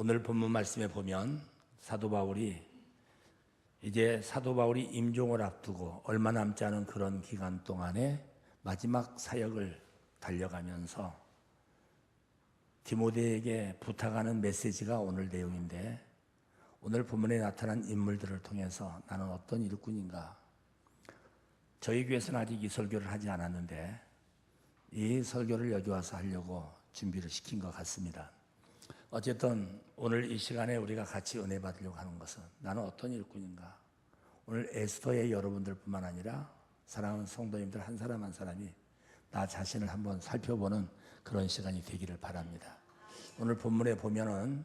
오늘 본문 말씀에 보면 사도 바울이 임종을 앞두고 얼마 남지 않은 그런 기간 동안에 마지막 사역을 달려가면서 디모데에게 부탁하는 메시지가 오늘 내용인데, 오늘 본문에 나타난 인물들을 통해서 나는 어떤 일꾼인가. 저희 교회에서는 아직 이 설교를 하지 않았는데 이 설교를 여기 와서 하려고 준비를 시킨 것 같습니다. 어쨌든 오늘 이 시간에 우리가 같이 은혜 받으려고 하는 것은 나는 어떤 일꾼인가. 오늘 에스더의 여러분들 뿐만 아니라 사랑하는 성도님들 한 사람 한 사람이 나 자신을 한번 살펴보는 그런 시간이 되기를 바랍니다. 오늘 본문에 보면은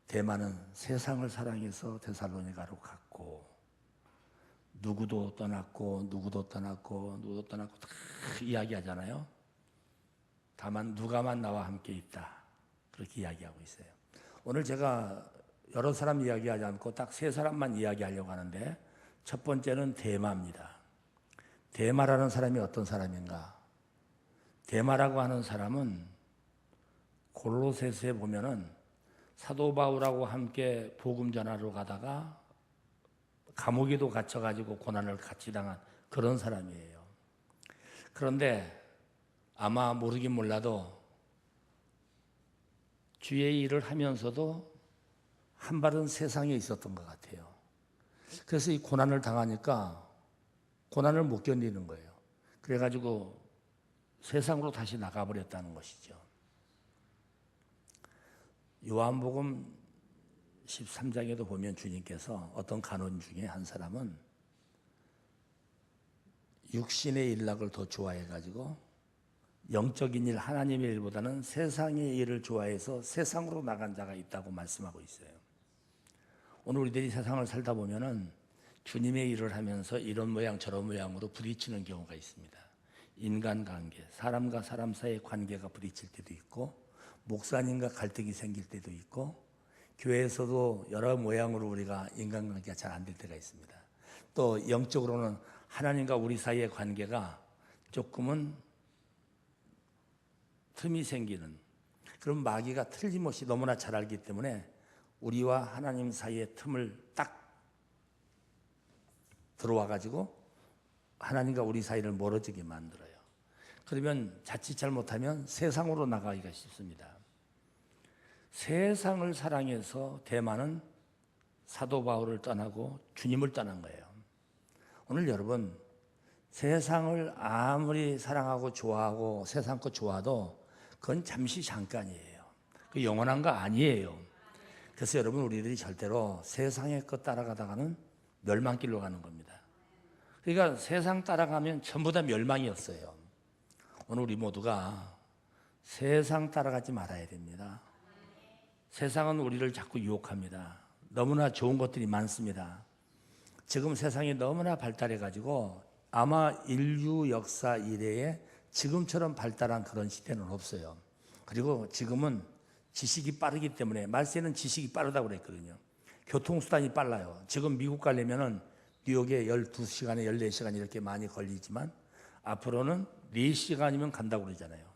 대만은 세상을 사랑해서 데살로니가로 갔고, 누구도 떠났고 다 이야기하잖아요. 다만 누가만 나와 함께 있다, 그렇게 이야기하고 있어요. 오늘 제가 여러 사람 이야기하지 않고 딱 세 사람만 이야기하려고 하는데, 첫 번째는 데마입니다. 데마라는 사람이 어떤 사람인가? 데마라고 하는 사람은 골로새서에 보면은 사도 바울하고 함께 복음 전하러 가다가 감옥에도 갇혀가지고 고난을 같이 당한 그런 사람이에요. 그런데 아마 모르긴 몰라도 주의 일을 하면서도 한 발은 세상에 있었던 것 같아요. 그래서 이 고난을 당하니까 고난을 못 견디는 거예요. 그래가지고 세상으로 다시 나가버렸다는 것이죠. 요한복음 13장에도 보면 주님께서 어떤 간원 중에 한 사람은 육신의 일락을 더 좋아해가지고 영적인 일, 하나님의 일보다는 세상의 일을 좋아해서 세상으로 나간 자가 있다고 말씀하고 있어요. 오늘 우리들이 세상을 살다 보면은 주님의 일을 하면서 이런 모양 저런 모양으로 부딪히는 경우가 있습니다. 인간관계, 사람과 사람 사이의 관계가 부딪힐 때도 있고, 목사님과 갈등이 생길 때도 있고, 교회에서도 여러 모양으로 우리가 인간관계가 잘 안 될 때가 있습니다. 또 영적으로는 하나님과 우리 사이의 관계가 조금은 틈이 생기는, 그런 마귀가 틀림없이 너무나 잘 알기 때문에 우리와 하나님 사이의 틈을 딱 들어와가지고 하나님과 우리 사이를 멀어지게 만들어요. 그러면 자칫 잘못하면 세상으로 나가기가 쉽습니다. 세상을 사랑해서 데마는 사도 바울을 떠나고 주님을 떠난 거예요. 오늘 여러분, 세상을 아무리 사랑하고 좋아하고 세상 것 좋아도 그건 잠시 잠깐이에요. 그 영원한 거 아니에요. 그래서 여러분, 우리들이 절대로 세상의 것 따라가다가는 멸망길로 가는 겁니다. 그러니까 세상 따라가면 전부 다 멸망이었어요. 오늘 우리 모두가 세상 따라가지 말아야 됩니다. 세상은 우리를 자꾸 유혹합니다. 너무나 좋은 것들이 많습니다. 지금 세상이 너무나 발달해가지고 아마 인류 역사 이래에 지금처럼 발달한 그런 시대는 없어요. 그리고 지금은 지식이 빠르기 때문에, 말세는 지식이 빠르다고 그랬거든요. 교통수단이 빨라요. 지금 미국 가려면은 뉴욕에 12시간에 14시간 이렇게 많이 걸리지만 앞으로는 4시간이면 간다고 그러잖아요.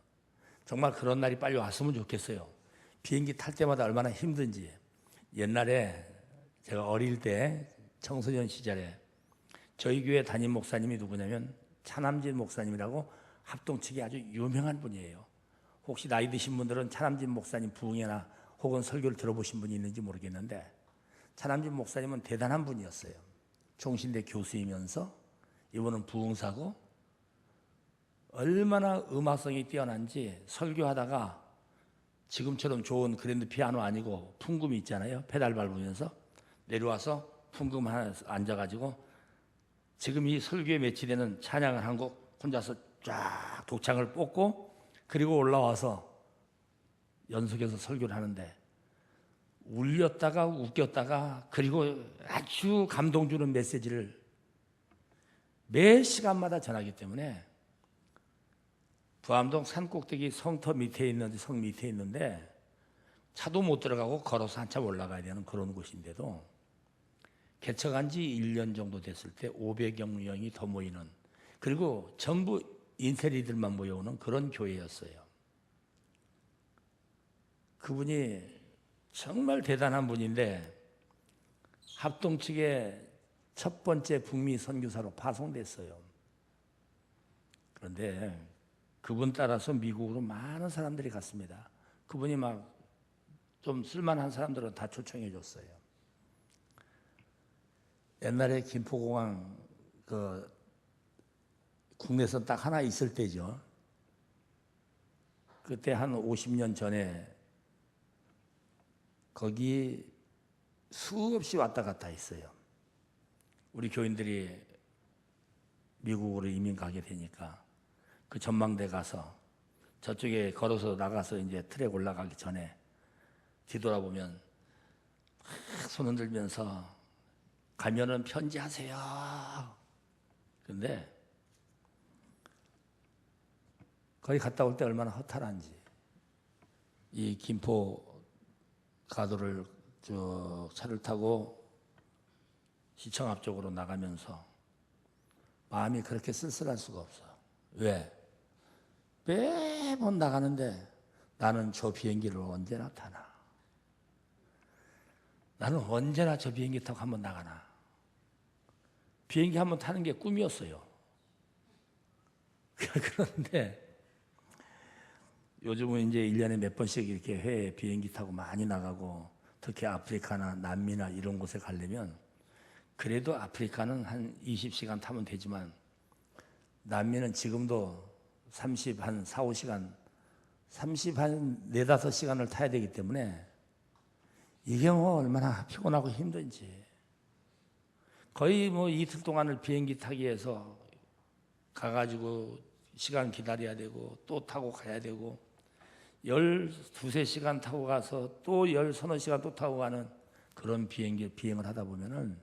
정말 그런 날이 빨리 왔으면 좋겠어요. 비행기 탈 때마다 얼마나 힘든지. 옛날에 제가 어릴 때 청소년 시절에 저희 교회 담임 목사님이 누구냐면 차남진 목사님이라고 합동측이 아주 유명한 분이에요. 혹시 나이 드신 분들은 차남진 목사님 부흥회나 혹은 설교를 들어보신 분이 있는지 모르겠는데, 차남진 목사님은 대단한 분이었어요. 종신대 교수이면서 이분은 부흥사고, 얼마나 음악성이 뛰어난지 설교하다가 지금처럼 좋은 그랜드 피아노 아니고 풍금이 있잖아요. 페달 밟으면서 내려와서 풍금 하나 앉아가지고 지금 이 설교에 매치되는 찬양을 한 곡 혼자서 쫙 독창을 뽑고, 그리고 올라와서 연속해서 설교를 하는데 울렸다가 웃겼다가, 그리고 아주 감동 주는 메시지를 매 시간마다 전하기 때문에, 부암동 산꼭대기 성터 밑에 있는데, 성 밑에 있는데 차도 못 들어가고 걸어서 한참 올라가야 되는 그런 곳인데도 개척한 지 1년 정도 됐을 때 500여 명이 더 모이는, 그리고 전부 인테리들만 모여오는 그런 교회였어요. 그분이 정말 대단한 분인데 합동 측의 첫 번째 북미 선교사로 파송됐어요. 그런데 그분 따라서 미국으로 많은 사람들이 갔습니다. 그분이 막 좀 쓸만한 사람들은 다 초청해 줬어요. 옛날에 김포공항 그 국내선 딱 하나 있을 때죠. 그때 한 50년 전에 거기 수없이 왔다 갔다 했어요. 우리 교인들이 미국으로 이민 가게 되니까 그 전망대 가서 저쪽에 걸어서 나가서 이제 트랙 올라가기 전에 뒤돌아보면 막 손 흔들면서 가면은 편지하세요. 근데 거기 갔다 올 때 얼마나 허탈한지. 이 김포 가도를 쭉 차를 타고 시청 앞쪽으로 나가면서 마음이 그렇게 쓸쓸할 수가 없어. 왜? 매번 나가는데 나는 저 비행기를 언제나 타나? 나는 언제나 저 비행기 타고 한번 나가나? 비행기 한번 타는 게 꿈이었어요. 그런데 요즘은 이제 1년에 몇 번씩 이렇게 해외 비행기 타고 많이 나가고 특히 아프리카나 남미나 이런 곳에 가려면 그래도 아프리카는 한 20시간 타면 되지만 남미는 지금도 30, 한 4, 5시간, 30, 한 4, 5시간을 타야 되기 때문에 이게 뭐 얼마나 피곤하고 힘든지. 거의 뭐 이틀 동안을 비행기 타기 위해서 가가지고 시간 기다려야 되고 또 타고 가야 되고 12~13시간 타고 가서 또 10~서너 시간 또 타고 가는 그런 비행을 하다 보면은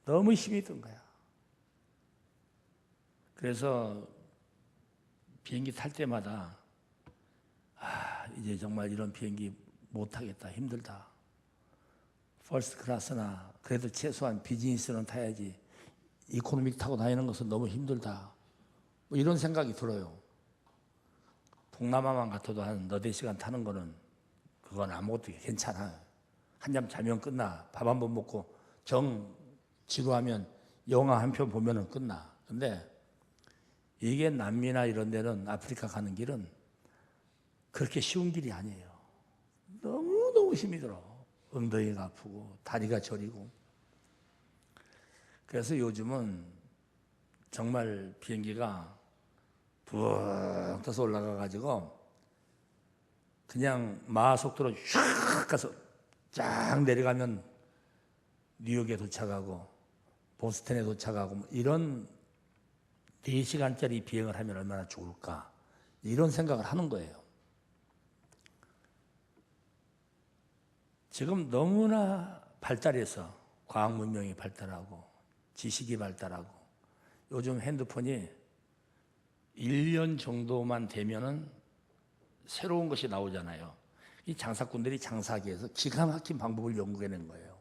너무 힘이 든 거야. 그래서 비행기 탈 때마다 이제 정말 이런 비행기 못 타겠다, 힘들다. 퍼스트 클래스나 그래도 최소한 비즈니스는 타야지. 이코노믹 타고 다니는 것은 너무 힘들다. 뭐 이런 생각이 들어요. 동남아만 같아도 한 4~5시간 타는 거는 그건 아무것도 괜찮아. 한잠 자면 끝나. 밥 한 번 먹고 정 지루하면 영화 한 편 보면은 끝나. 근데 이게 남미나 이런 데는 아프리카 가는 길은 그렇게 쉬운 길이 아니에요. 너무너무 힘이 들어. 엉덩이가 아프고 다리가 저리고. 그래서 요즘은 정말 비행기가 붕 떠서 올라가 가지고 그냥 마하 속도로 슉 가서 쫙 내려가면 뉴욕에 도착하고 보스턴에 도착하고 뭐 이런 4시간짜리 비행을 하면 얼마나 좋을까 이런 생각을 하는 거예요. 지금 너무나 발달해서 과학 문명이 발달하고 지식이 발달하고 요즘 핸드폰이 1년 정도만 되면은 새로운 것이 나오잖아요. 이 장사꾼들이 장사하기 위해서 기가 막힌 방법을 연구해낸 거예요.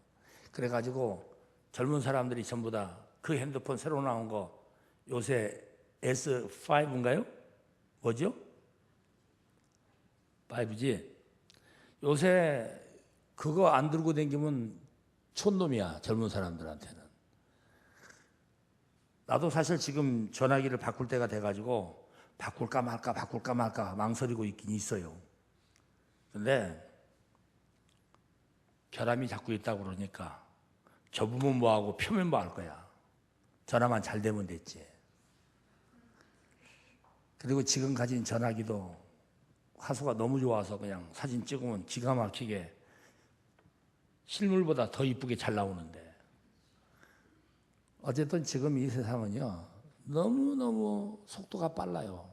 그래가지고 젊은 사람들이 전부 다 그 핸드폰 새로 나온 거 요새 S5인가요? 뭐죠? 5G. 요새 그거 안 들고 다니면 촌놈이야, 젊은 사람들한테는. 나도 사실 지금 전화기를 바꿀 때가 돼가지고 바꿀까 말까 망설이고 있긴 있어요. 근데 결함이 자꾸 있다고 그러니까 접으면 뭐하고 펴면 뭐 할 거야. 전화만 잘 되면 됐지. 그리고 지금 가진 전화기도 화소가 너무 좋아서 그냥 사진 찍으면 기가 막히게 실물보다 더 이쁘게 잘 나오는데 어쨌든 지금 이 세상은요 너무너무 속도가 빨라요.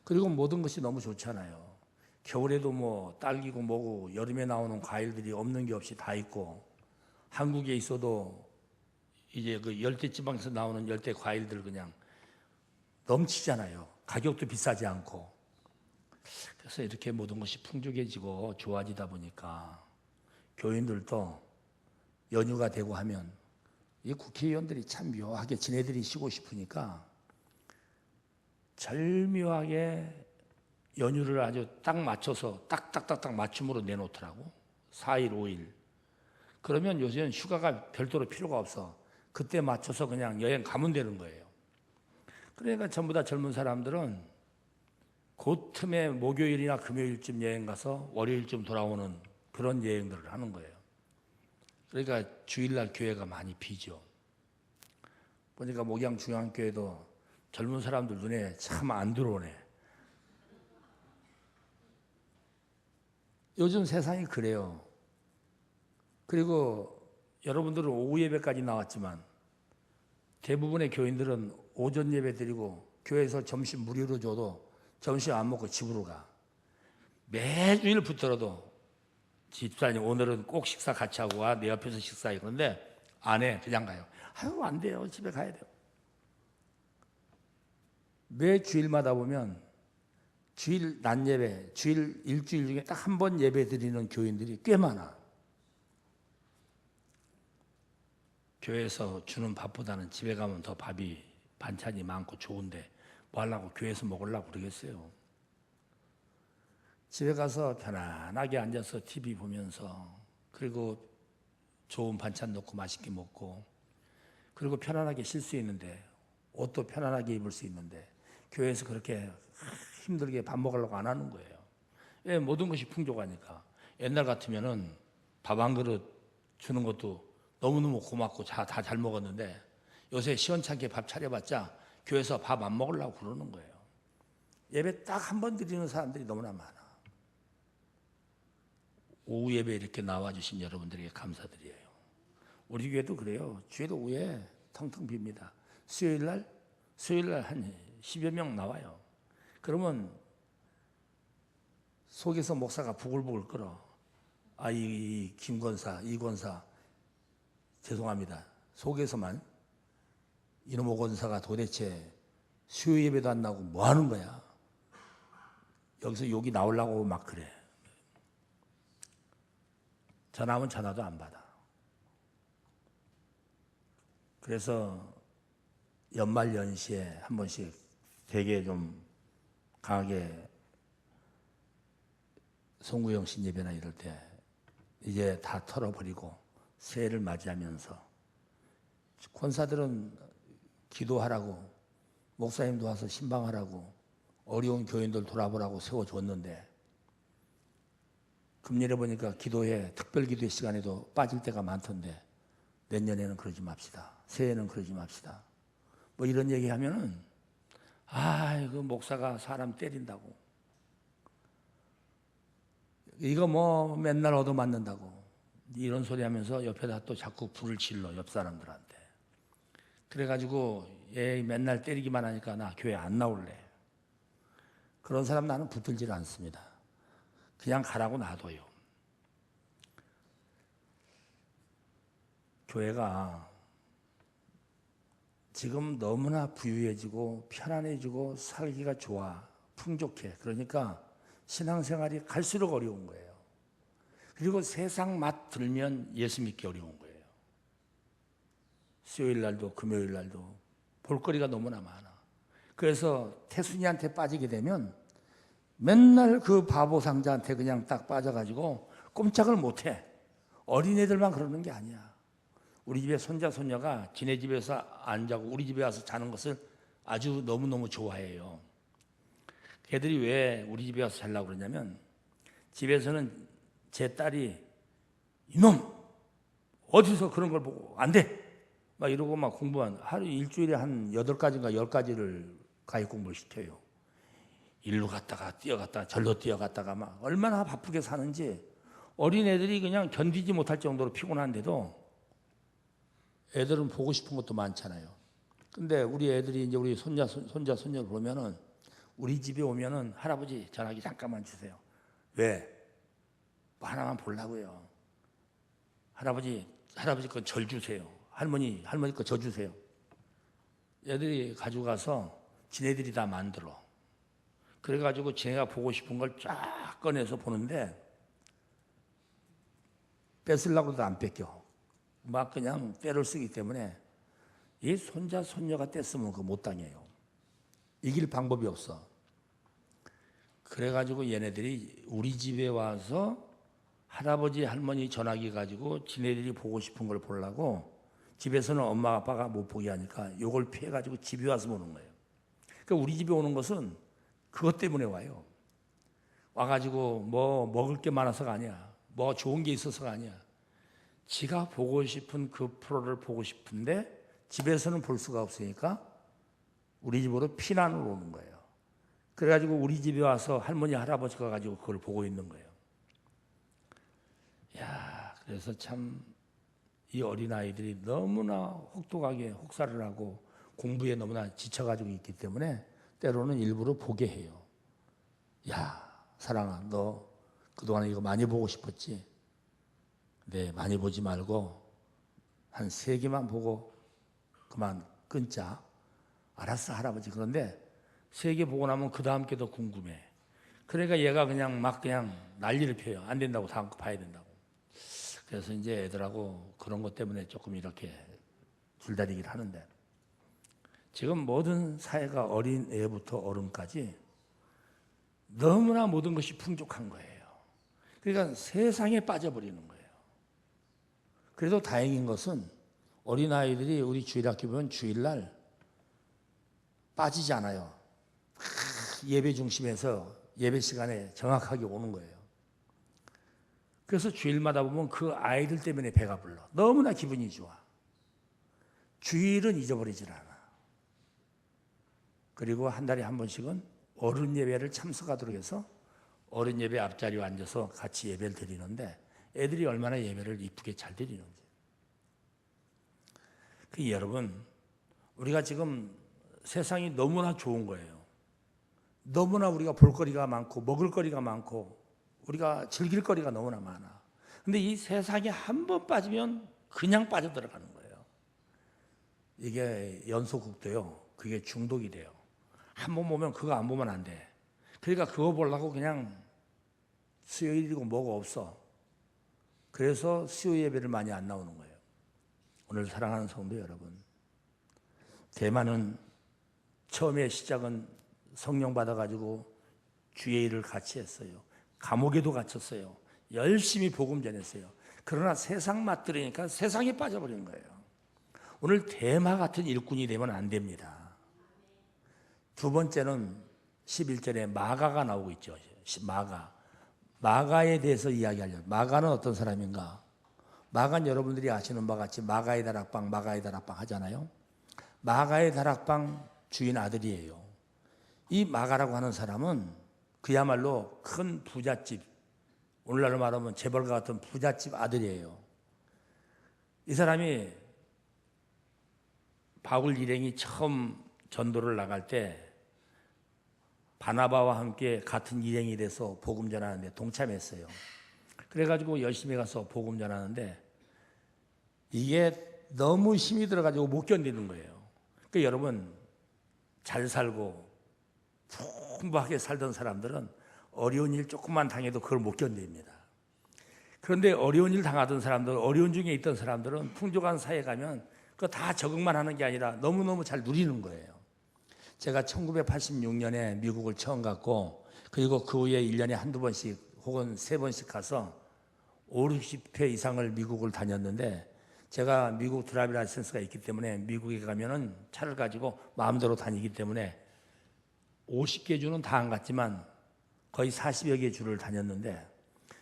그리고 모든 것이 너무 좋잖아요. 겨울에도 뭐 딸기고 뭐고 여름에 나오는 과일들이 없는 게 없이 다 있고 한국에 있어도 이제 그 열대지방에서 나오는 열대 과일들 그냥 넘치잖아요. 가격도 비싸지 않고. 그래서 이렇게 모든 것이 풍족해지고 좋아지다 보니까 교인들도 연휴가 되고 하면 이 국회의원들이 참 묘하게 지네들이 쉬고 싶으니까 절묘하게 연휴를 아주 딱 맞춰서 딱딱딱딱 맞춤으로 내놓더라고. 4일, 5일. 그러면 요새는 휴가가 별도로 필요가 없어. 그때 맞춰서 그냥 여행 가면 되는 거예요. 그러니까 전부 다 젊은 사람들은 그 틈에 목요일이나 금요일쯤 여행 가서 월요일쯤 돌아오는 그런 여행들을 하는 거예요. 그러니까 주일날 교회가 많이 비죠. 보니까 목양 중앙교회도 젊은 사람들 눈에 참 안 들어오네. 요즘 세상이 그래요. 그리고 여러분들은 오후 예배까지 나왔지만 대부분의 교인들은 오전 예배 드리고 교회에서 점심 무료로 줘도 점심 안 먹고 집으로 가. 매주일 붙들어도 집사님 오늘은 꼭 식사 같이 하고 와. 내 옆에서 식사해. 그런데 안 해. 그냥 가요. 아유 안 돼요. 집에 가야 돼요. 매 주일마다 보면 주일 낮 예배, 주일 일주일 중에 딱 한 번 예배 드리는 교인들이 꽤 많아. 교회에서 주는 밥보다는 집에 가면 더 밥이 반찬이 많고 좋은데 뭐 하려고 교회에서 먹으려고 그러겠어요. 집에 가서 편안하게 앉아서 TV 보면서 그리고 좋은 반찬 넣고 맛있게 먹고 그리고 편안하게 쉴 수 있는데 옷도 편안하게 입을 수 있는데 교회에서 그렇게 힘들게 밥 먹으려고 안 하는 거예요. 왜? 모든 것이 풍족하니까. 옛날 같으면은 밥 한 그릇 주는 것도 너무너무 고맙고 다 잘 먹었는데 요새 시원찮게 밥 차려봤자 교회에서 밥 안 먹으려고 그러는 거예요. 예배 딱 한 번 드리는 사람들이 너무나 많아. 오후 예배 이렇게 나와주신 여러분들에게 감사드려요. 우리 교회도 그래요. 주일도 오후에 텅텅 빕니다. 수요일날 한 10여 명 나와요. 그러면 속에서 목사가 부글부글 끓어. 아, 이 김권사, 이권사 죄송합니다. 속에서만 이놈의 권사가 도대체 수요 예배도 안 나오고 뭐 하는 거야? 여기서 욕이 나오려고 막 그래. 전화하면 전화도 안 받아. 그래서 연말 연시에 한 번씩 되게 좀 강하게 송구영 신예배나 이럴 때 이제 다 털어버리고 새해를 맞이하면서 권사들은 기도하라고 목사님도 와서 신방하라고 어려운 교인들 돌아보라고 세워줬는데 금년에 보니까 기도회 특별기도회 시간에도 빠질 때가 많던데 내년에는 그러지 맙시다. 새해에는 그러지 맙시다. 뭐 이런 얘기하면은 그 목사가 사람 때린다고 이거 뭐 맨날 얻어맞는다고 이런 소리 하면서 옆에다 또 자꾸 불을 질러 옆 사람들한테. 그래가지고 얘 맨날 때리기만 하니까 나 교회 안 나올래. 그런 사람 나는 붙들질 않습니다. 그냥 가라고 놔둬요. 교회가 지금 너무나 부유해지고 편안해지고 살기가 좋아 풍족해. 그러니까 신앙생활이 갈수록 어려운 거예요. 그리고 세상 맛 들면 예수 믿기 어려운 거예요. 수요일 날도 금요일 날도 볼거리가 너무나 많아. 그래서 태순이한테 빠지게 되면 맨날 그 바보 상자한테 그냥 딱 빠져가지고 꼼짝을 못해. 어린애들만 그러는 게 아니야. 우리 집에 손자 손녀가 지네 집에서 안 자고 우리 집에 와서 자는 것을 아주 너무너무 좋아해요. 걔들이 왜 우리 집에 와서 자려고 그러냐면 집에서는 제 딸이 이놈 어디서 그런 걸 보고 안 돼! 막 이러고 막 공부한 하루 일주일에 한 8가지인가 10가지를 가입 공부를 시켜요. 일로 갔다가 뛰어갔다가 절로 뛰어갔다가 막 얼마나 바쁘게 사는지 어린애들이 그냥 견디지 못할 정도로 피곤한데도 애들은 보고 싶은 것도 많잖아요. 근데 우리 애들이 이제 우리 손자 손녀를 보면은 우리 집에 오면은 할아버지 전화기 잠깐만 주세요. 왜? 뭐 하나만 보려고요. 할아버지 거 절 주세요. 할머니 거 저 주세요. 애들이 가지고 가서 지네들이 다 만들어. 그래가지고 지네가 보고 싶은 걸 쫙 꺼내서 보는데 뺏으려고 해도 안 뺏겨. 막 그냥 때를 쓰기 때문에 이 손자 손녀가 뗐으면 그거 못 당해요. 이길 방법이 없어. 그래가지고 얘네들이 우리 집에 와서 할아버지 할머니 전화기 가지고 지네들이 보고 싶은 걸 보려고 집에서는 엄마 아빠가 못 보게 하니까 요걸 피해 가지고 집에 와서 보는 거예요. 그러니까 우리 집에 오는 것은 그것 때문에 와요. 와가지고 뭐 먹을 게 많아서가 아니야. 뭐 좋은 게 있어서가 아니야. 지가 보고 싶은 그 프로를 보고 싶은데 집에서는 볼 수가 없으니까 우리 집으로 피난을 오는 거예요. 그래가지고 우리 집에 와서 할머니 할아버지가 가지고 그걸 보고 있는 거예요. 야, 그래서 참 이 어린아이들이 너무나 혹독하게 혹사를 하고 공부에 너무나 지쳐가지고 있기 때문에 때로는 일부러 보게 해요. 야, 사랑아, 너 그동안에 이거 많이 보고 싶었지? 네, 많이 보지 말고 한 3개만 보고 그만 끊자. 알았어, 할아버지. 그런데 3개 보고 나면 그 다음 게 더 궁금해. 그러니까 얘가 그냥 막 그냥 난리를 펴요. 안 된다고, 다음 거 봐야 된다고. 그래서 이제 애들하고 그런 것 때문에 조금 이렇게 줄다리기를 하는데, 지금 모든 사회가 어린 애부터 어른까지 너무나 모든 것이 풍족한 거예요. 그러니까 세상에 빠져버리는 거예요. 그래도 다행인 것은 어린아이들이 우리 주일학교 보면 주일날 빠지지 않아요. 예배 중심에서 예배 시간에 정확하게 오는 거예요. 그래서 주일마다 보면 그 아이들 때문에 배가 불러. 너무나 기분이 좋아. 주일은 잊어버리질 않아. 그리고 한 달에 한 번씩은 어른 예배를 참석하도록 해서 어른 예배 앞자리에 앉아서 같이 예배를 드리는데 애들이 얼마나 예배를 이쁘게 잘 드리는지. 그 여러분, 우리가 지금 세상이 너무나 좋은 거예요. 너무나 우리가 볼거리가 많고 먹을거리가 많고 우리가 즐길 거리가 너무나 많아. 근데 이 세상에 한 번 빠지면 그냥 빠져들어가는 거예요. 이게 연소극도요. 그게 중독이 돼요. 한 번 보면 그거 안 보면 안 돼. 그러니까 그거 보려고 그냥 수요일이고 뭐가 없어. 그래서 수요 예배를 많이 안 나오는 거예요. 오늘 사랑하는 성도 여러분, 대만은 처음에 시작은 성령 받아가지고 주의 일을 같이 했어요. 감옥에도 갇혔어요. 열심히 복음 전했어요. 그러나 세상 맛들으니까 세상에 빠져버리는 거예요. 오늘 대마 같은 일꾼이 되면 안 됩니다. 두 번째는 11절에 마가가 나오고 있죠. 마가에 대해서 이야기하려고. 마가는 어떤 사람인가? 마가는 여러분들이 아시는 바와 같이 마가의 다락방 하잖아요. 마가의 다락방 주인 아들이에요. 이 마가라고 하는 사람은 그야말로 큰 부잣집, 오늘날로 말하면 재벌가 같은 부잣집 아들이에요. 이 사람이 바울 일행이 처음 전도를 나갈 때 바나바와 함께 같은 일행이 돼서 복음 전하는데 동참했어요. 그래가지고 열심히 가서 복음 전하는데 이게 너무 힘이 들어가지고 못 견디는 거예요. 그러니까 여러분, 잘 살고 풍부하게 살던 사람들은 어려운 일 조금만 당해도 그걸 못 견딥니다. 그런데 어려운 일 당하던 사람들, 어려운 중에 있던 사람들은 풍족한 사회에 가면 그거 다 적응만 하는 게 아니라 너무너무 잘 누리는 거예요. 제가 1986년에 미국을 처음 갔고, 그리고 그 후에 1년에 한두 번씩 혹은 3번씩 가서 5, 60회 이상을 미국을 다녔는데, 제가 미국 드라이빙 라이센스가 있기 때문에 미국에 가면은 차를 가지고 마음대로 다니기 때문에 50개 주는 다 안 갔지만 거의 40여 개 주를 다녔는데,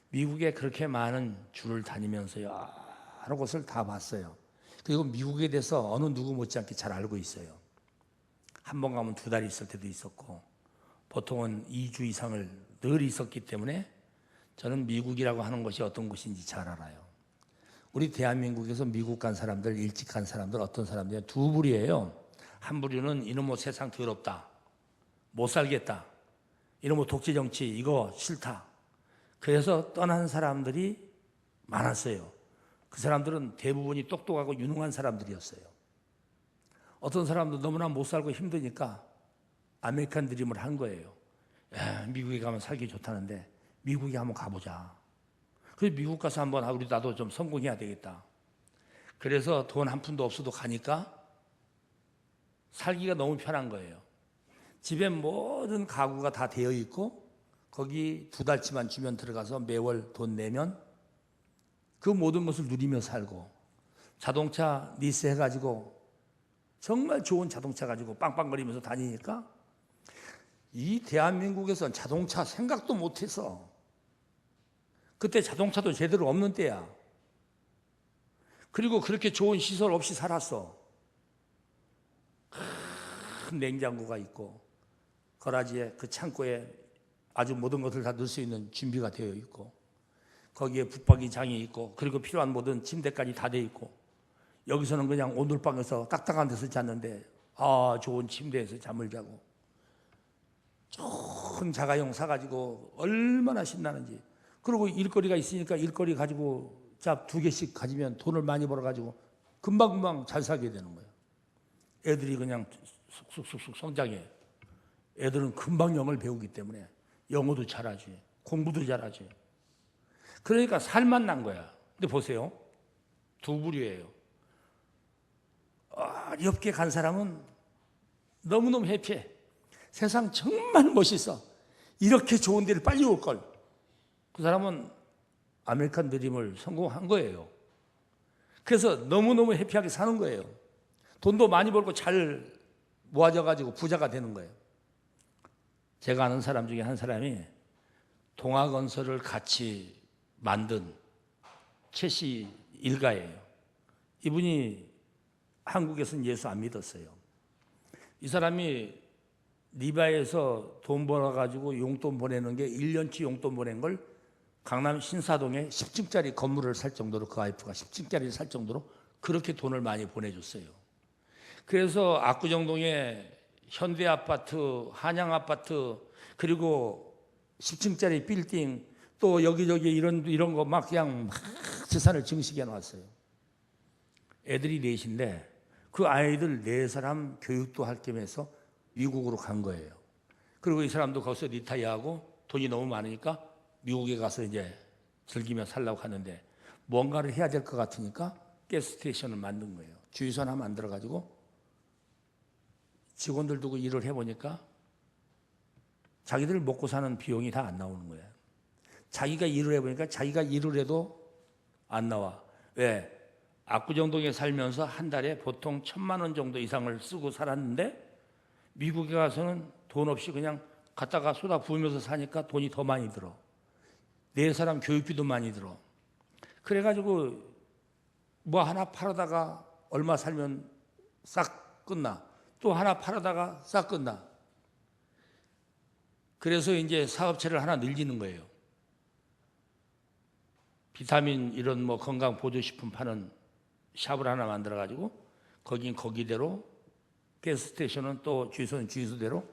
미국에 그렇게 많은 주를 다니면서 여러 곳을 다 봤어요. 그리고 미국에 대해서 어느 누구 못지않게 잘 알고 있어요. 한 번 가면 2달 있을 때도 있었고 보통은 2주 이상을 늘 있었기 때문에 저는 미국이라고 하는 것이 어떤 곳인지 잘 알아요. 우리 대한민국에서 미국 간 사람들, 일찍 간 사람들, 어떤 사람들이 두 부류예요. 한 부류는 이놈의 세상 더럽다, 못 살겠다, 이놈의 독재 정치 이거 싫다, 그래서 떠난 사람들이 많았어요. 그 사람들은 대부분이 똑똑하고 유능한 사람들이었어요. 어떤 사람도 너무나 못 살고 힘드니까 아메리칸 드림을 한 거예요. 미국에 가면 살기 좋다는데 미국에 한번 가보자. 그래서 미국 가서 한번 우리 나도 좀 성공해야 되겠다. 그래서 돈 한 푼도 없어도 가니까 살기가 너무 편한 거예요. 집에 모든 가구가 다 되어 있고 거기 2달치만 주면 들어가서 매월 돈 내면 그 모든 것을 누리며 살고 자동차 리스 해가지고 정말 좋은 자동차 가지고 빵빵거리면서 다니니까 이 대한민국에선 자동차 생각도 못해서 그때 자동차도 제대로 없는 때야. 그리고 그렇게 좋은 시설 없이 살았어. 큰 냉장고가 있고 거라지에 그 창고에 아주 모든 것을 다 넣을 수 있는 준비가 되어 있고 거기에 붙박이장이 있고 그리고 필요한 모든 침대까지 다 되어 있고 여기서는 그냥 오돌방에서 딱딱한 데서 잤는데 좋은 침대에서 잠을 자고 좋은 자가용 사가지고 얼마나 신나는지. 그리고 일거리가 있으니까 일거리 가지고 짭 2개씩 가지면 돈을 많이 벌어가지고 금방금방 잘 살게 되는 거예요. 애들이 그냥 쑥쑥쑥쑥 성장해. 애들은 금방 영어를 배우기 때문에 영어도 잘하지, 공부도 잘하지. 그러니까 살만 난 거야. 근데 보세요, 두 부류예요. 어렵게 간 사람은 너무너무 해피해. 세상 정말 멋있어. 이렇게 좋은 데를 빨리 올 걸. 그 사람은 아메리칸 드림을 성공한 거예요. 그래서 너무너무 해피하게 사는 거예요. 돈도 많이 벌고 잘 모아져가지고 부자가 되는 거예요. 제가 아는 사람 중에 한 사람이 동아건설을 같이 만든 최씨 일가예요. 이분이 한국에서는 예수 안 믿었어요. 이 사람이 리바에서 돈 벌어가지고 용돈 보내는 게 1년치 용돈 보낸 걸 강남 신사동에 10층짜리 건물을 살 정도로 그 와이프가 10층짜리를 살 정도로 그렇게 돈을 많이 보내줬어요. 그래서 압구정동에 현대아파트, 한양아파트 그리고 10층짜리 빌딩 또 여기저기 이런 거 막 그냥 막 재산을 증식해 놨어요. 애들이 넷인데 그 아이들 4사람 교육도 할 겸해서 미국으로 간 거예요. 그리고 이 사람도 거기서 리타이어하고 돈이 너무 많으니까 미국에 가서 이제 즐기며 살려고 하는데 뭔가를 해야 될 것 같으니까 가스스테이션을 만든 거예요. 주유소 하나 만들어가지고 직원들 두고 일을 해보니까 자기들 먹고 사는 비용이 다 안 나오는 거예요. 자기가 일을 해보니까 자기가 일을 해도 안 나와. 왜? 압구정동에 살면서 한 달에 보통 1,000만 원 정도 이상을 쓰고 살았는데 미국에 가서는 돈 없이 그냥 갖다가 쏟아 부으면서 사니까 돈이 더 많이 들어. 4사람 교육비도 많이 들어. 그래가지고 뭐 하나 팔아다가 얼마 살면 싹 끝나. 또 하나 팔아다가 싹 끝나. 그래서 이제 사업체를 하나 늘리는 거예요. 비타민 이런 뭐 건강 보조식품 파는 샵을 하나 만들어가지고 거긴 거기대로 가스스테이션은 또 주유소는 주유소대로.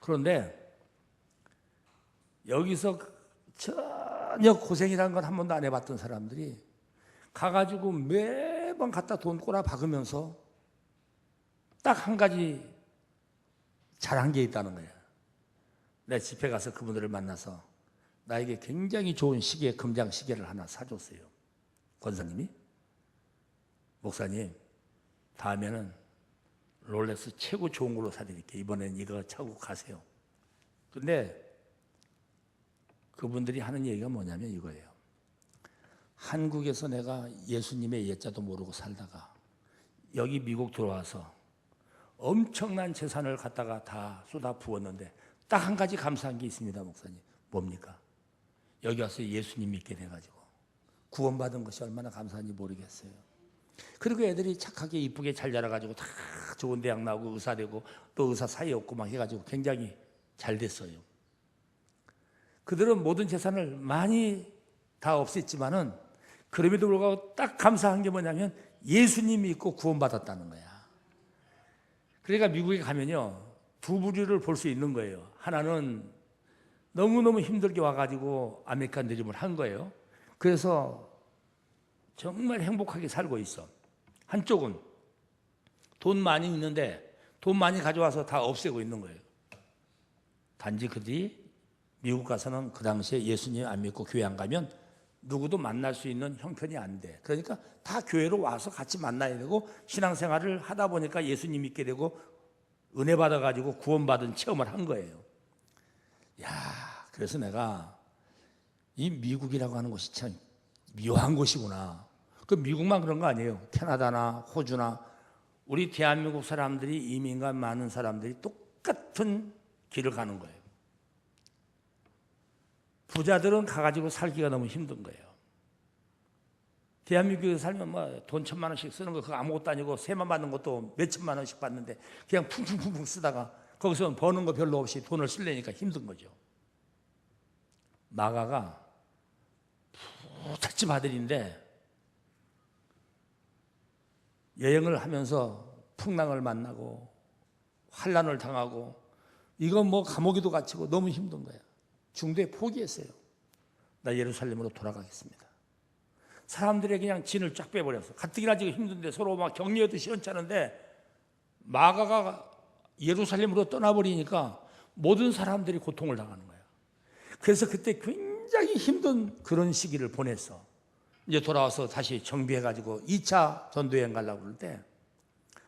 그런데 여기서 전혀 고생이라는 건 한 번도 안 해봤던 사람들이 가가지고 매번 갖다 돈 꼬라 박으면서 딱 한 가지 잘한 게 있다는 거예요. 내 집에 가서 그분들을 만나서 나에게 굉장히 좋은 시계, 금장 시계를 하나 사줬어요. 권사님이. 목사님, 다음에는 롤렉스 최고 좋은 걸로 사드릴게요. 이번엔 이거 차고 가세요. 근데 그분들이 하는 얘기가 뭐냐면 이거예요. 한국에서 내가 예수님의 예자도 모르고 살다가 여기 미국 들어와서 엄청난 재산을 갖다가 다 쏟아 부었는데 딱 한 가지 감사한 게 있습니다, 목사님. 뭡니까? 여기 와서 예수님 믿게 돼가지고 구원받은 것이 얼마나 감사한지 모르겠어요. 그리고 애들이 착하게 이쁘게 잘 자라가지고 다 좋은 대학 나오고 의사 되고 또 의사 사이 없고 막 해가지고 굉장히 잘 됐어요. 그들은 모든 재산을 많이 다 없앴지만은 그럼에도 불구하고 딱 감사한 게 뭐냐면 예수님 믿고 구원받았다는 거야. 그러니까 미국에 가면요 2부류를 볼 수 있는 거예요. 하나는 너무너무 힘들게 와가지고 아메리칸 드림을 한 거예요. 그래서 정말 행복하게 살고 있어. 한쪽은 돈 많이 있는데 돈 많이 가져와서 다 없애고 있는 거예요. 단지 그들이 미국 가서는 그 당시에 예수님 안 믿고 교회 안 가면 누구도 만날 수 있는 형편이 안 돼. 그러니까 다 교회로 와서 같이 만나야 되고 신앙생활을 하다 보니까 예수님 믿게 되고 은혜 받아가지고 구원받은 체험을 한 거예요. 그래서 내가 이 미국이라고 하는 곳이 참 묘한 곳이구나. 그 미국만 그런 거 아니에요. 캐나다나 호주나 우리 대한민국 사람들이 이민과 많은 사람들이 똑같은 길을 가는 거예요. 부자들은 가가지고 살기가 너무 힘든 거예요. 대한민국에 살면 뭐 돈 1,000만 원씩 쓰는 거 그거 아무것도 아니고 세만 받는 것도 몇천만 원씩 받는데 그냥 쿵쿵쿵쿵 쓰다가 거기서 버는 거 별로 없이 돈을 쓰려니까 힘든 거죠. 마가가 부잣집 아들인데 여행을 하면서 풍랑을 만나고 환난을 당하고 이건 뭐 감옥에도 갇히고 너무 힘든 거야. 중도에 포기했어요. 나 예루살렘으로 돌아가겠습니다. 사람들이 그냥 진을 쫙 빼버렸어. 가뜩이나 지금 힘든데 서로 막 격려해도 시원찮은데 마가가 예루살렘으로 떠나버리니까 모든 사람들이 고통을 당하는 거야. 그래서 그때 굉장히 힘든 그런 시기를 보냈어. 이제 돌아와서 다시 정비해가지고 2차 전도여행 가려고 그럴 때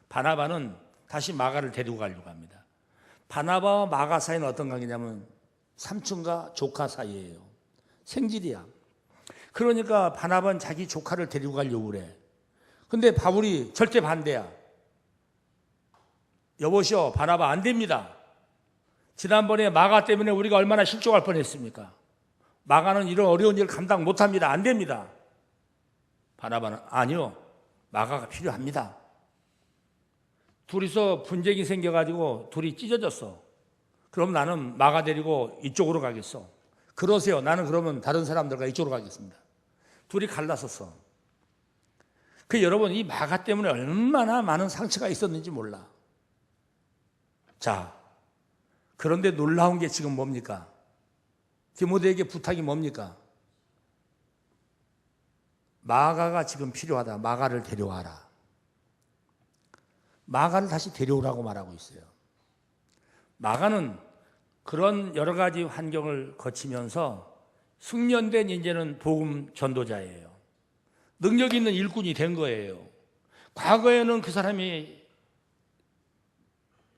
바나바는 다시 마가를 데리고 가려고 합니다. 바나바와 마가 사이는 어떤 관계냐면 삼촌과 조카 사이예요. 생질이야. 그러니까 바나바는 자기 조카를 데리고 가려고 그래. 근데 바울이 절대 반대야. 여보시오, 바나바 안 됩니다. 지난번에 마가 때문에 우리가 얼마나 실족할 뻔했습니까? 마가는 이런 어려운 일을 감당 못합니다. 안 됩니다. 바나바는 아니요, 마가가 필요합니다. 둘이서 분쟁이 생겨가지고 둘이 찢어졌어. 그럼 나는 마가 데리고 이쪽으로 가겠어. 그러세요. 나는 그러면 다른 사람들과 이쪽으로 가겠습니다. 둘이 갈라섰어. 그 여러분, 이 마가 때문에 얼마나 많은 상처가 있었는지 몰라. 자, 그런데 놀라운 게 지금 뭡니까? 디모데에게 부탁이 뭡니까? 마가가 지금 필요하다. 마가를 데려와라. 마가를 다시 데려오라고 말하고 있어요. 마가는 그런 여러 가지 환경을 거치면서 숙련된 이제는 복음 전도자예요. 능력 있는 일꾼이 된 거예요. 과거에는 그 사람이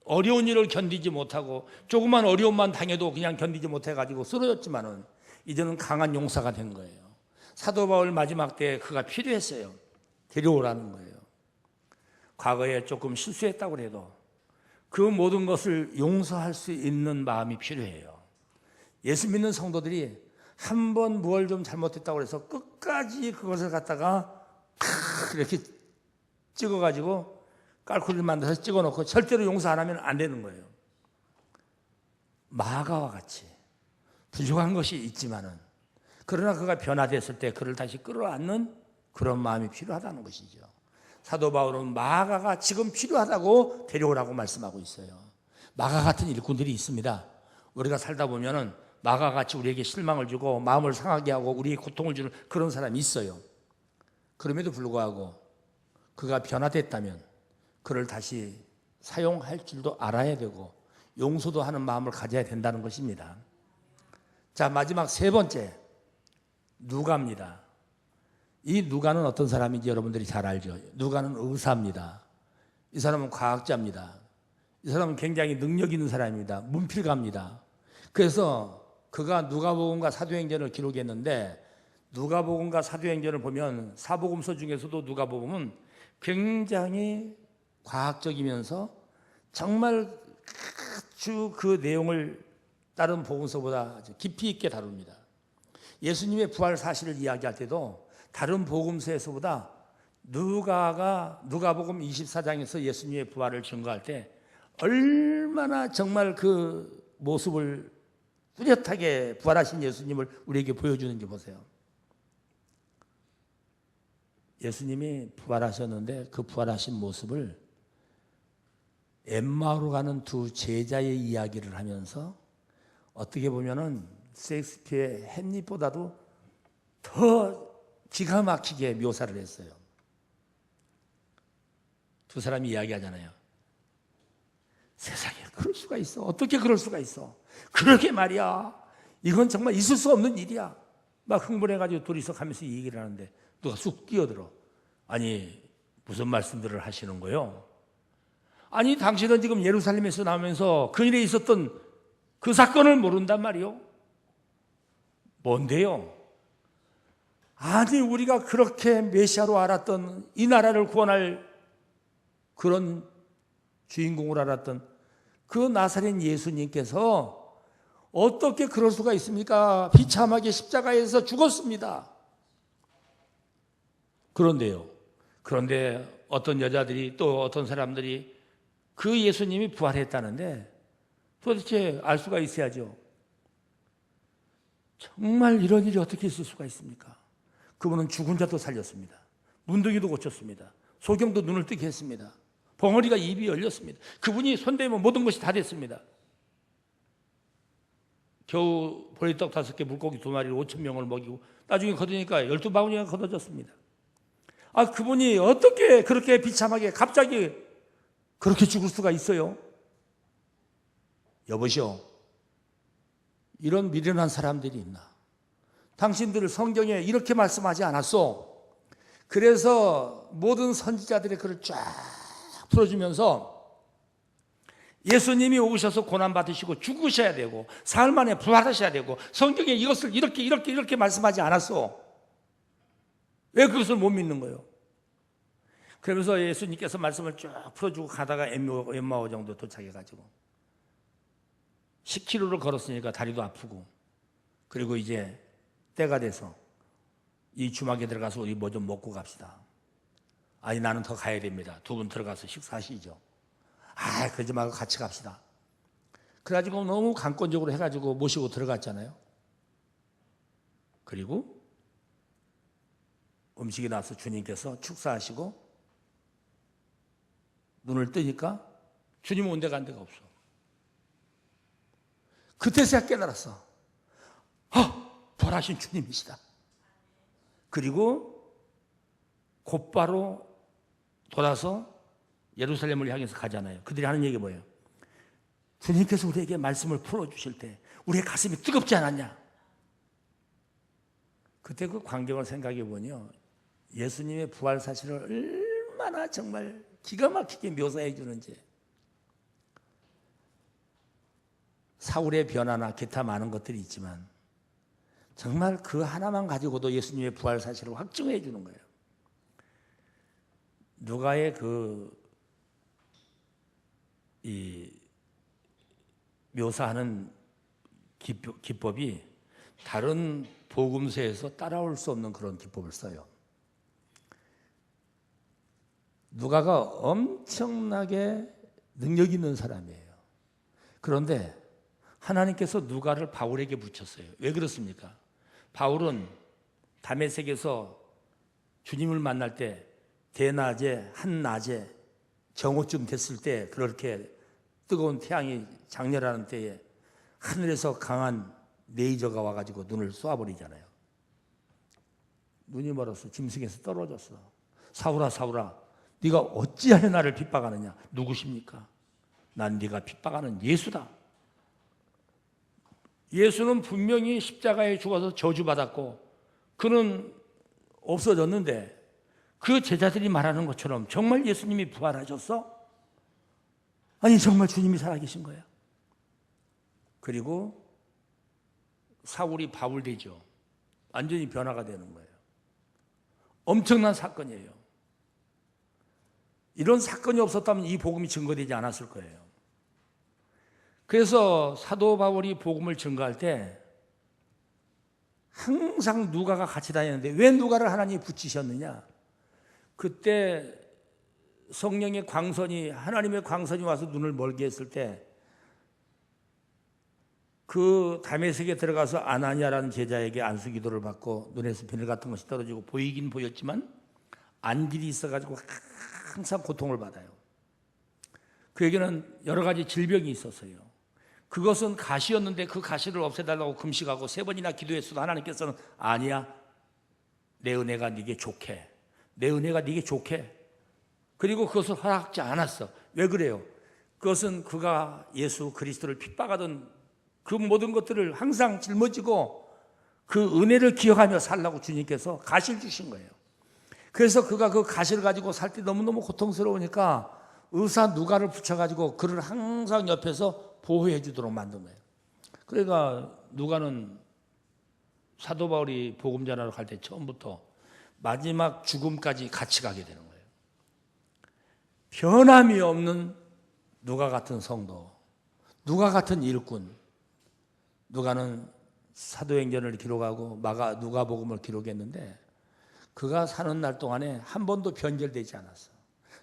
어려운 일을 견디지 못하고 조그만 어려움만 당해도 그냥 견디지 못해가지고 쓰러졌지만은 이제는 강한 용사가 된 거예요. 사도 바울 마지막 때 그가 필요했어요. 데려오라는 거예요. 과거에 조금 실수했다고 해도 그 모든 것을 용서할 수 있는 마음이 필요해요. 예수 믿는 성도들이 한 번 뭘 좀 잘못했다고 해서 끝까지 그것을 갖다가 이렇게 찍어가지고 깔콜을 만들어서 찍어놓고 절대로 용서 안 하면 안 되는 거예요. 마가와 같이 부족한 것이 있지만은 그러나 그가 변화됐을 때 그를 다시 끌어안는 그런 마음이 필요하다는 것이죠. 사도 바울은 마가가 지금 필요하다고 데려오라고 말씀하고 있어요. 마가 같은 일꾼들이 있습니다. 우리가 살다 보면은 마가 같이 우리에게 실망을 주고 마음을 상하게 하고 우리에게 고통을 주는 그런 사람이 있어요. 그럼에도 불구하고 그가 변화됐다면 그를 다시 사용할 줄도 알아야 되고 용서도 하는 마음을 가져야 된다는 것입니다. 자, 마지막 세 번째, 누가입니다. 이 누가는 어떤 사람인지 여러분들이 잘 알죠. 누가는 의사입니다. 이 사람은 과학자입니다. 이 사람은 굉장히 능력 있는 사람입니다. 문필가입니다. 그래서 그가 누가복음과 사도행전을 기록했는데 누가복음과 사도행전을 보면 사복음서 중에서도 누가복음은 굉장히 과학적이면서 정말 아주 그 내용을 다른 복음서보다 아주 깊이 있게 다룹니다. 예수님의 부활 사실을 이야기할 때도 다른 복음서에서보다 누가복음 24장에서 예수님의 부활을 증거할 때 얼마나 정말 그 모습을 뚜렷하게 부활하신 예수님을 우리에게 보여주는지 보세요. 예수님이 부활하셨는데 그 부활하신 모습을 엠마오로 가는 두 제자의 이야기를 하면서 어떻게 보면은 셰익스피어의 햄릿보다도 더 기가 막히게 묘사를 했어요. 두 사람이 이야기하잖아요. 세상에 그럴 수가 있어. 어떻게 그럴 수가 있어. 그러게 말이야. 이건 정말 있을 수 없는 일이야. 막 흥분해가지고 둘이서 가면서 이 얘기를 하는데 누가 쑥 끼어들어. 아니 무슨 말씀들을 하시는 거예요? 아니 당신은 지금 예루살렘에서 나오면서 그 일에 있었던 그 사건을 모른단 말이요? 뭔데요? 아니 우리가 그렇게 메시아로 알았던, 이 나라를 구원할 그런 주인공으로 알았던 그 나사렛 예수님께서 어떻게 그럴 수가 있습니까? 비참하게 십자가에서 죽었습니다. 그런데 어떤 여자들이, 또 어떤 사람들이 그 예수님이 부활했다는데 도대체 알 수가 있어야죠. 정말 이런 일이 어떻게 있을 수가 있습니까? 그분은 죽은 자도 살렸습니다. 문둥이도 고쳤습니다. 소경도 눈을 뜨게 했습니다. 벙어리가 입이 열렸습니다. 그분이 손대면 모든 것이 다 됐습니다. 겨우 보리떡 5개, 물고기 2마리를 5,000명을 먹이고 나중에 거두니까 12바구니가 걷어졌습니다. 그분이 어떻게 그렇게 비참하게 갑자기 그렇게 죽을 수가 있어요? 여보시오, 이런 미련한 사람들이 있나? 당신들 성경에 이렇게 말씀하지 않았소? 그래서 모든 선지자들의 글을 쫙 풀어주면서 예수님이 오셔서 고난받으시고 죽으셔야 되고 사흘 만에 부활하셔야 되고 성경에 이것을 이렇게 말씀하지 않았소? 왜 그것을 못 믿는 거예요? 그러면서 예수님께서 말씀을 쭉 풀어주고 가다가 엠마오 정도 도착해가지고 10km를 걸었으니까 다리도 아프고, 그리고 이제 때가 돼서 이 주막에 들어가서 우리 뭐 좀 먹고 갑시다. 아니 나는 더 가야 됩니다. 2분 들어가서 식사하시죠. 그러지 말고 같이 갑시다. 그래가지고 너무 강권적으로 해가지고 모시고 들어갔잖아요. 그리고 음식이 나와서 주님께서 축사하시고 눈을 뜨니까 주님 온 데가 간 데가 없어. 그때서야 깨달았어. 부활하신 주님이시다. 그리고 곧바로 돌아서 예루살렘을 향해서 가잖아요. 그들이 하는 얘기가 뭐예요? 주님께서 우리에게 말씀을 풀어주실 때 우리의 가슴이 뜨겁지 않았냐? 그때 그 광경을 생각해 보니요, 예수님의 부활 사실을 얼마나 정말 기가 막히게 묘사해 주는지. 사울의 변화나 기타 많은 것들이 있지만 정말 그 하나만 가지고도 예수님의 부활 사실을 확증해 주는 거예요. 누가의 이 묘사하는 기법이 다른 복음서에서 따라올 수 없는 그런 기법을 써요. 누가가 엄청나게 능력 있는 사람이에요. 그런데 하나님께서 누가를 바울에게 붙였어요. 왜 그렇습니까? 바울은 다메섹에서 주님을 만날 때 대낮에, 한낮에 정오쯤 됐을 때, 그렇게 뜨거운 태양이 장렬하는 때에 하늘에서 강한 레이저가 와가지고 눈을 쏘아버리잖아요. 눈이 멀어서 짐승에서 떨어졌어. 사울아, 사울아, 네가 어찌하여 나를 핍박하느냐? 누구십니까? 난 네가 핍박하는 예수다. 예수는 분명히 십자가에 죽어서 저주받았고 그는 없어졌는데 그 제자들이 말하는 것처럼 정말 예수님이 부활하셨어? 아니 정말 주님이 살아계신 거야? 그리고 사울이 바울 되죠. 완전히 변화가 되는 거예요. 엄청난 사건이에요. 이런 사건이 없었다면 이 복음이 증거되지 않았을 거예요. 그래서 사도 바울이 복음을 증거할 때 항상 누가가 같이 다녔는데 왜 누가를 하나님이 붙이셨느냐? 그때 성령의 광선이, 하나님의 광선이 와서 눈을 멀게 했을 때 그 다메섹에 들어가서 아나니아라는 제자에게 안수기도를 받고 눈에서 비늘 같은 것이 떨어지고 보이긴 보였지만 안질이 있어가지고 항상 고통을 받아요. 그에게는 여러 가지 질병이 있었어요. 그것은 가시였는데 그 가시를 없애달라고 금식하고 3번이나 기도했어도 하나님께서는 아니야, 내 은혜가 네게 좋게, 내 은혜가 네게 좋게. 그리고 그것을 허락하지 않았어. 왜 그래요? 그것은 그가 예수 그리스도를 핍박하던 그 모든 것들을 항상 짊어지고 그 은혜를 기억하며 살라고 주님께서 가시를 주신 거예요. 그래서 그가 그 가시를 가지고 살 때 너무너무 고통스러우니까 의사 누가를 붙여가지고 그를 항상 옆에서 보호해 주도록 만든 거예요. 그러니까 누가는 사도 바울이 복음 전하러 갈 때 처음부터 마지막 죽음까지 같이 가게 되는 거예요. 변함이 없는 누가 같은 성도, 누가 같은 일꾼. 누가는 사도행전을 기록하고 누가복음을 기록했는데 그가 사는 날 동안에 한 번도 변절되지 않았어.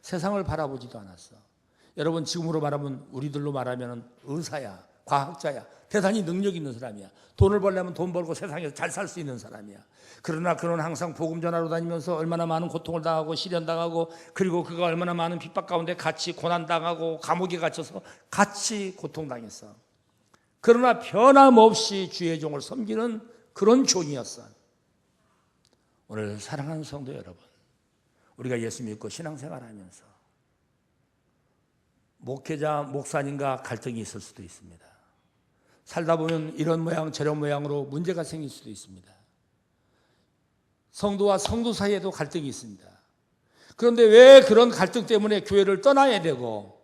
세상을 바라보지도 않았어. 여러분 지금으로 말하면 우리들로 말하면 의사야, 과학자야, 대단히 능력 있는 사람이야. 돈을 벌려면 돈 벌고 세상에서 잘 살 수 있는 사람이야. 그러나 그는 항상 복음 전하러 다니면서 얼마나 많은 고통을 당하고 시련당하고 그리고 그가 얼마나 많은 핍박 가운데 같이 고난당하고 감옥에 갇혀서 같이 고통당했어. 그러나 변함없이 주의 종을 섬기는 그런 종이었어. 오늘 사랑하는 성도 여러분, 우리가 예수 믿고 신앙생활하면서 목회자, 목사님과 갈등이 있을 수도 있습니다. 살다 보면 이런 모양 저런 모양으로 문제가 생길 수도 있습니다. 성도와 성도 사이에도 갈등이 있습니다. 그런데 왜 그런 갈등 때문에 교회를 떠나야 되고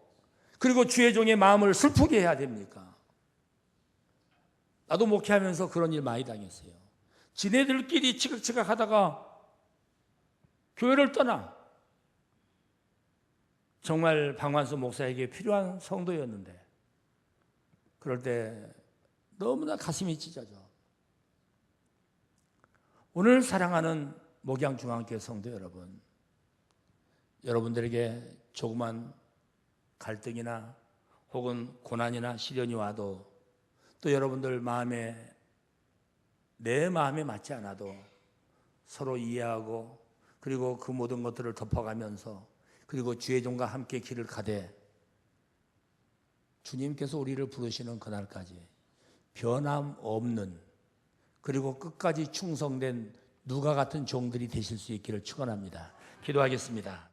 그리고 주의 종의 마음을 슬프게 해야 됩니까? 나도 목회하면서 그런 일 많이 당했어요. 지네들끼리 치각치각 하다가 교회를 떠나. 정말 방관수 목사에게 필요한 성도였는데 그럴 때 너무나 가슴이 찢어져. 오늘 사랑하는 목양중앙교회 성도 여러분, 여러분들에게 조그만 갈등이나 혹은 고난이나 시련이 와도 또 여러분들 마음에 내 마음에 맞지 않아도 서로 이해하고 그리고 그 모든 것들을 덮어가면서 그리고 주의 종과 함께 길을 가되 주님께서 우리를 부르시는 그날까지 변함없는 그리고 끝까지 충성된 누가 같은 종들이 되실 수 있기를 축원합니다. 기도하겠습니다.